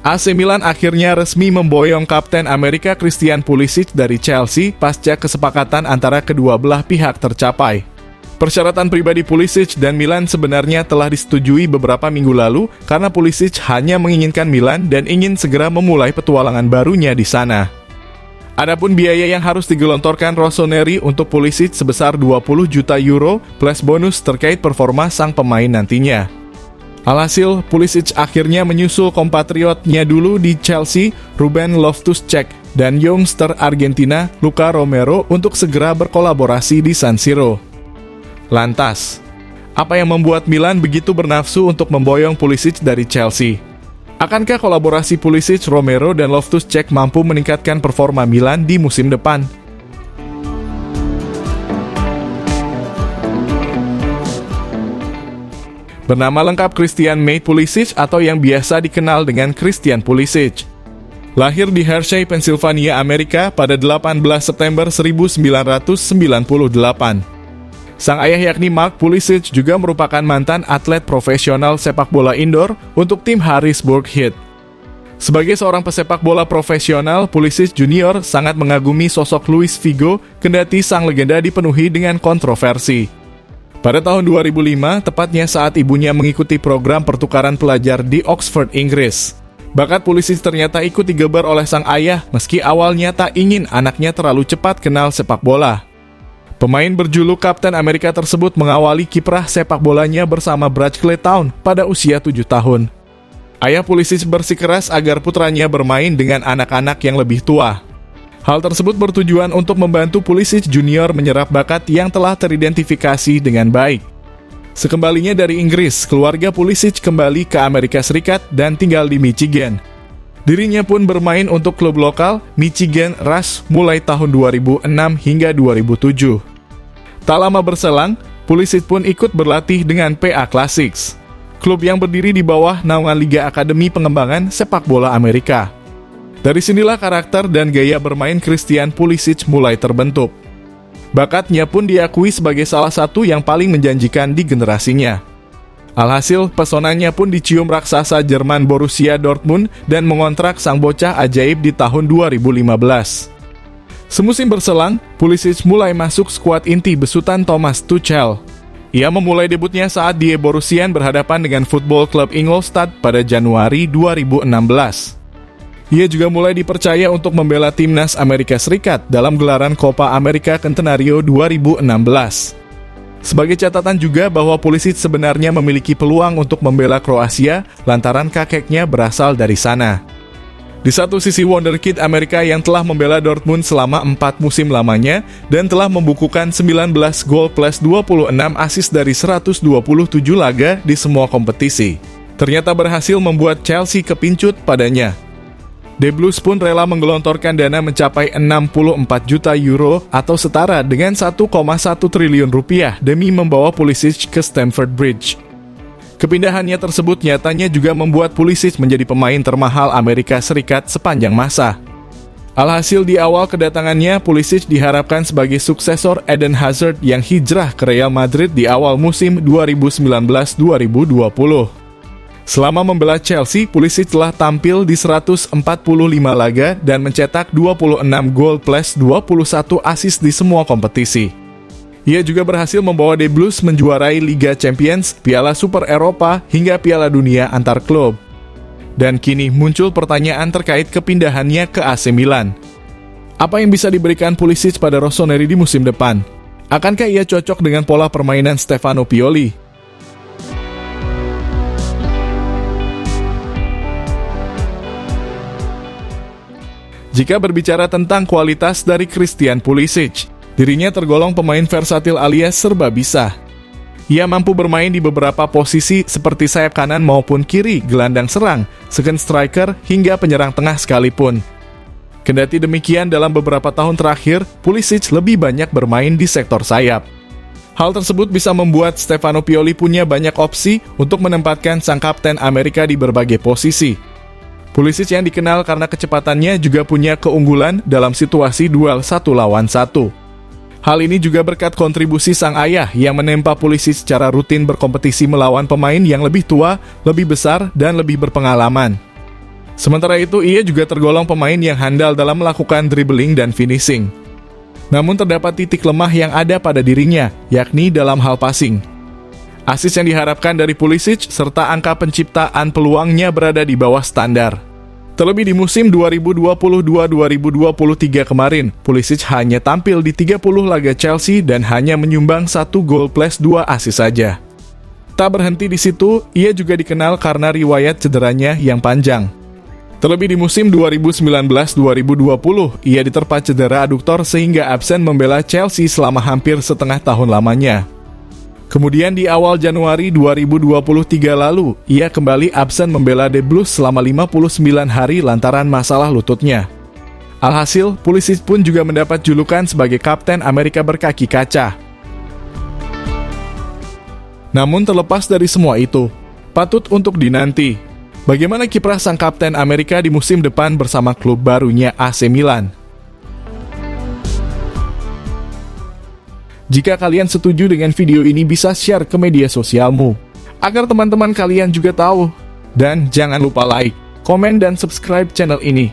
AC Milan akhirnya resmi memboyong Kapten Amerika Christian Pulisic dari Chelsea pasca kesepakatan antara kedua belah pihak tercapai. Persyaratan pribadi Pulisic dan Milan sebenarnya telah disetujui beberapa minggu lalu karena Pulisic hanya menginginkan Milan dan ingin segera memulai petualangan barunya di sana. Adapun biaya yang harus digelontorkan Rossoneri untuk Pulisic sebesar 20 juta euro plus bonus terkait performa sang pemain nantinya. Alhasil, Pulisic akhirnya menyusul kompatriotnya dulu di Chelsea, Ruben Loftus-Cheek, dan youngster Argentina, Luka Romero untuk segera berkolaborasi di San Siro. Lantas, apa yang membuat Milan begitu bernafsu untuk memboyong Pulisic dari Chelsea? Akankah kolaborasi Pulisic, Romero, dan Loftus-Cheek mampu meningkatkan performa Milan di musim depan? Bernama lengkap Christian Mate Pulisic atau yang biasa dikenal dengan Christian Pulisic. Lahir di Hershey, Pennsylvania, Amerika pada 18 September 1998. Sang ayah yakni Mark Pulisic juga merupakan mantan atlet profesional sepak bola indoor untuk tim Harrisburg Heat. Sebagai seorang pesepak bola profesional, Pulisic Junior sangat mengagumi sosok Luis Figo, kendati sang legenda dipenuhi dengan kontroversi. Pada tahun 2005, tepatnya saat ibunya mengikuti program pertukaran pelajar di Oxford, Inggris. Bakat Pulisic ternyata ikut digeber oleh sang ayah meski awalnya tak ingin anaknya terlalu cepat kenal sepak bola. Pemain berjuluk Kapten Amerika tersebut mengawali kiprah sepak bolanya bersama Bradley Town pada usia 7 tahun. Ayah Pulisic bersikeras agar putranya bermain dengan anak-anak yang lebih tua. Hal tersebut bertujuan untuk membantu Pulisic Junior menyerap bakat yang telah teridentifikasi dengan baik. Sekembalinya dari Inggris, keluarga Pulisic kembali ke Amerika Serikat dan tinggal di Michigan. Dirinya pun bermain untuk klub lokal Michigan Rush mulai tahun 2006 hingga 2007. Tak lama berselang, Pulisic pun ikut berlatih dengan PA Classics, klub yang berdiri di bawah naungan Liga Akademi Pengembangan Sepak Bola Amerika. Dari sinilah karakter dan gaya bermain Christian Pulisic mulai terbentuk. Bakatnya pun diakui sebagai salah satu yang paling menjanjikan di generasinya. Alhasil, pesonanya pun dicium raksasa Jerman Borussia Dortmund dan mengontrak sang bocah ajaib di tahun 2015. Semusim berselang, Pulisic mulai masuk skuad inti besutan Thomas Tuchel. Ia memulai debutnya saat Die Borussian berhadapan dengan Football Club Ingolstadt pada Januari 2016. Ia juga mulai dipercaya untuk membela timnas Amerika Serikat dalam gelaran Copa America Centenario 2016. Sebagai catatan juga bahwa Pulisic sebenarnya memiliki peluang untuk membela Kroasia lantaran kakeknya berasal dari sana. Di satu sisi wonderkid Amerika yang telah membela Dortmund selama 4 musim lamanya dan telah membukukan 19 gol plus 26 assist dari 127 laga di semua kompetisi. Ternyata berhasil membuat Chelsea kepincut padanya. The Blues pun rela menggelontorkan dana mencapai 64 juta euro atau setara dengan 1,1 triliun rupiah demi membawa Pulisic ke Stamford Bridge. Kepindahannya tersebut nyatanya juga membuat Pulisic menjadi pemain termahal Amerika Serikat sepanjang masa. Alhasil di awal kedatangannya, Pulisic diharapkan sebagai suksesor Eden Hazard yang hijrah ke Real Madrid di awal musim 2019-2020. Selama membela Chelsea, Pulisic telah tampil di 145 laga dan mencetak 26 gol plus 21 assist di semua kompetisi. Ia juga berhasil membawa The Blues menjuarai Liga Champions, Piala Super Eropa, hingga Piala Dunia antar klub. Dan kini muncul pertanyaan terkait kepindahannya ke AC Milan. Apa yang bisa diberikan Pulisic pada Rossoneri di musim depan? Akankah ia cocok dengan pola permainan Stefano Pioli? Jika berbicara tentang kualitas dari Christian Pulisic, dirinya tergolong pemain versatil alias serba bisa. Ia mampu bermain di beberapa posisi seperti sayap kanan maupun kiri, gelandang serang, second striker, hingga penyerang tengah sekalipun. Kendati demikian, dalam beberapa tahun terakhir, Pulisic lebih banyak bermain di sektor sayap. Hal tersebut bisa membuat Stefano Pioli punya banyak opsi untuk menempatkan sang Kapten Amerika di berbagai posisi. Pulisic yang dikenal karena kecepatannya juga punya keunggulan dalam situasi duel 1 lawan 1. Hal ini juga berkat kontribusi sang ayah yang menempa Pulisic secara rutin berkompetisi melawan pemain yang lebih tua, lebih besar, dan lebih berpengalaman. Sementara itu, ia juga tergolong pemain yang handal dalam melakukan dribbling dan finishing. Namun terdapat titik lemah yang ada pada dirinya, yakni dalam hal passing. Asis yang diharapkan dari Pulisic serta angka penciptaan peluangnya berada di bawah standar. Terlebih di musim 2022-2023 kemarin, Pulisic hanya tampil di 30 laga Chelsea dan hanya menyumbang 1 gol plus 2 asis saja. Tak berhenti di situ, ia juga dikenal karena riwayat cederanya yang panjang. Terlebih di musim 2019-2020, ia diterpa cedera aduktor sehingga absen membela Chelsea selama hampir setengah tahun lamanya. Kemudian di awal Januari 2023 lalu, ia kembali absen membela The Blues selama 59 hari lantaran masalah lututnya. Alhasil, Pulisic pun juga mendapat julukan sebagai Kapten Amerika berkaki kaca. Namun terlepas dari semua itu, patut untuk dinanti. Bagaimana kiprah sang Kapten Amerika di musim depan bersama klub barunya AC Milan? Jika kalian setuju dengan video ini, bisa share ke media sosialmu, agar teman-teman kalian juga tahu. Dan jangan lupa like, komen, dan subscribe channel ini.